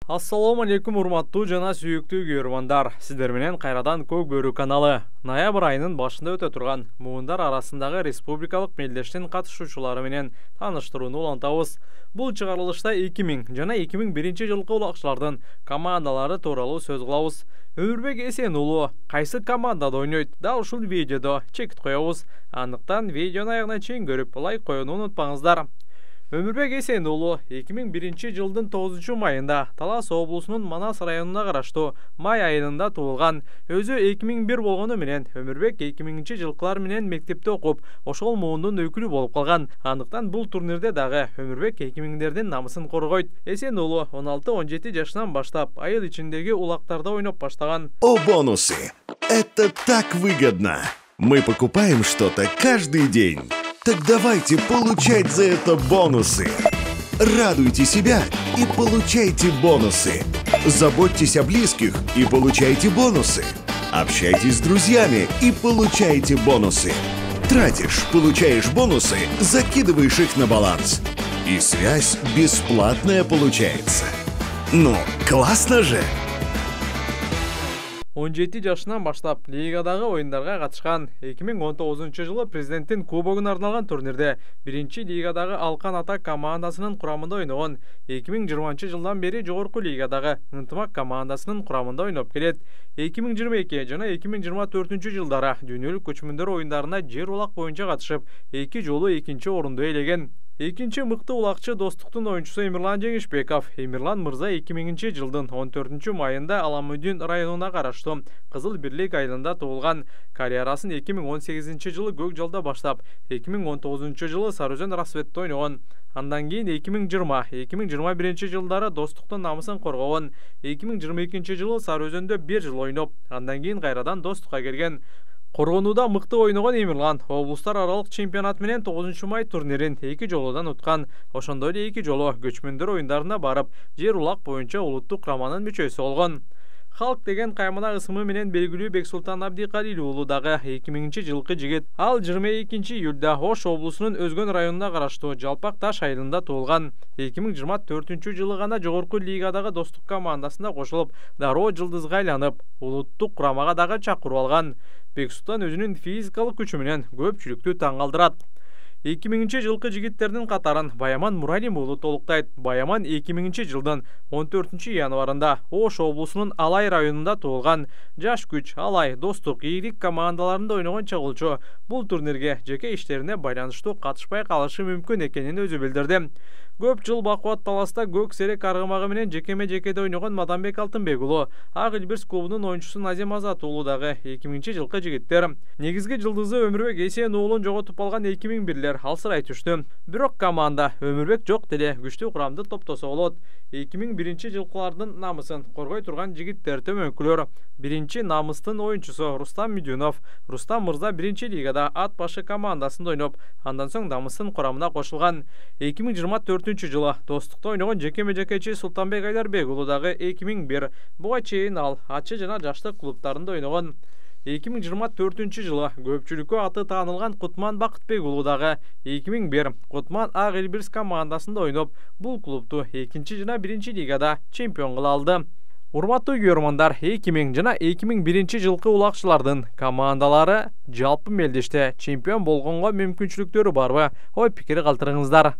Ассаламу алейкум, урматтуу жана сүйүктүү көрөрмандар. Сиздер менен кайрадан Көк Бөрү каналы. Ноябрь айынын башында өтө турган муундар арасындагы республикалык мелдештин катышуучулары менен тааныштырууну улантабыз. Бул чыгарылышта 2000 жана 2001 жылкы улакчылардын командалары тууралуу сөз кылабыз. Өмүрбек Эсен уулу кайсы командада ойнойт? Дал ушул видеодо чекит коебуз. Андыктан видеону аягына чейин көрүп, лайк коюуну унутпаңыздар. Өмүрбек Эсен уулу 2001 жылдын 9 майында Талас облусунун Манас районуна караштуу май айылында туулган. Өзү 2001 болгону менен Өмүрбек 2000 жылкылар менен мектепте окуп, ошол муундун өкүлү болуп калган. Андыктан бул турнирде дагы Өмүрбек 2000дердин намысын коргойт. Эсен уулу 16-17 жашынан баштап айыл ичиндеги улактарда ойноп баштаган. О, бонусы! Это так выгодно! Мы покупаем что-то каждый день. Так давайте получать за это бонусы. Радуйте себя и получайте бонусы. Заботьтесь о близких и получайте бонусы. Общайтесь с друзьями и получайте бонусы. Тратишь, получаешь бонусы, закидываешь их на баланс. И связь бесплатная получается. Ну, классно же! 17 жашынан баштап лигадагы оюндарга катышкан. 2019 жылы президенттин кубогуна арналган турнирде 1-лигадагы Алкан Ата командасынын курамында ойногон. 2020 жылдан бери жогорку лигадагы Ынтымак командасынын курамында ойноп келет. 2022 жана 2024 жылдары дүйнөлүк көчмөндөр оюндарына жер улак боюнча катышып, 2 жолу 2-нчи орунду ээлеген. Экинчи мыкты улакчы Достуктун оюнчусу Эмирлан Жеңишбеков. Эмирлан мырза 2000 жылдын 14 майында Аламудин районуна караштуу Кызыл Бирлик айылында туулган. Карьерасын 2018 жылы Көкжалда баштап, 2019 жылы Сарыөзөн Расветте ойногон. Андан кийин 2020-2021 жылдары Достуктун намысын коргогон. 2022 жылы Сарыөзөндө 1 жыл ойноп, андан кийин кайрадан Достукка келген. Коргонууда мыкты ойногон Эмирлан облустар аралык чемпионат менен 9 май турнирин 2 жолудан уткан. Ошондой эле 2 жолу көчмөндөр оюндарына барып, жер улак боюнча улуттук кураманын мүчөсү болгон. Халк деген каймана ысымы менен белгилүү Бексултан Абдикалил уулу дагы 2000 жылкы жигит. Ал 22 июлда Ош облусунун Өзгөн районуна караштуу Жалпак Таш айылында туулган. 2024 жылы гана жогорку лигадагы Достук командасына кошулуп, дароо жылдызга айланып, улуттук курамага дагы чакырып алган. Бексултан өзүнүн физикалык күчү менен көпчүлүктү таң калтырат. 2000 жылкы жигиттердин катарын Баяман Муралим уулу толуктайт. Баяман 2000 жылдын 14 январында Ош облусунун Алай районунда туулган. Жаш күч, Алай, Достук, Ийгилик командаларында ойногон чагылчу бул турнирге жеке иштерине байланыштуу катышпай калышы мүмкүн экенин өзү билдирди. Көп жыл бакубат таласта көк серек аргымагы менен жекеме-жекеде ойногон Маданбек Алтынбек уулу, Ак Илбирс клубунун оюнчусу Назим Азат уулу дагы 2000 жылкы жигиттер. Негизги жылдызы Өмүрбек Эсен уулун жоготуп алган 2001лер алсырай түштү. Бирок команда Өмүрбек жок деле күчтүү курамды топтосо болот. 2001 жылкылардын намысын коргой турган жигиттер төмөнкүлөр. Биринчи намыстын оюнчусу Рустам Мидюнов. Рустам мырза 1-лигада ат башы командасында ойноп, андан соң намыстын курамына кошулган. 2024 жылы Достукта ойногон жекеме-жекечи Султанбек Айдарбек уулу дагы 2001. Буга чейин ал ачы жана жаштык клубтарында ойногон. 2024 жылы көпчүлүккө аты таанылган Кутман Бакытбек уулу дагы 2001. Кутман Ак Илбирс командасында ойноп, бул клубту 2 жана 1-лигада чемпион кыла алды. Урматтуу көрөрмандар, 2000 жана 2001 жылкы улакчылардын командалары жалпы мелдеште чемпион болгонго мүмкүнчүлүктөрү барбы? Ой пикир калтырыңыздар.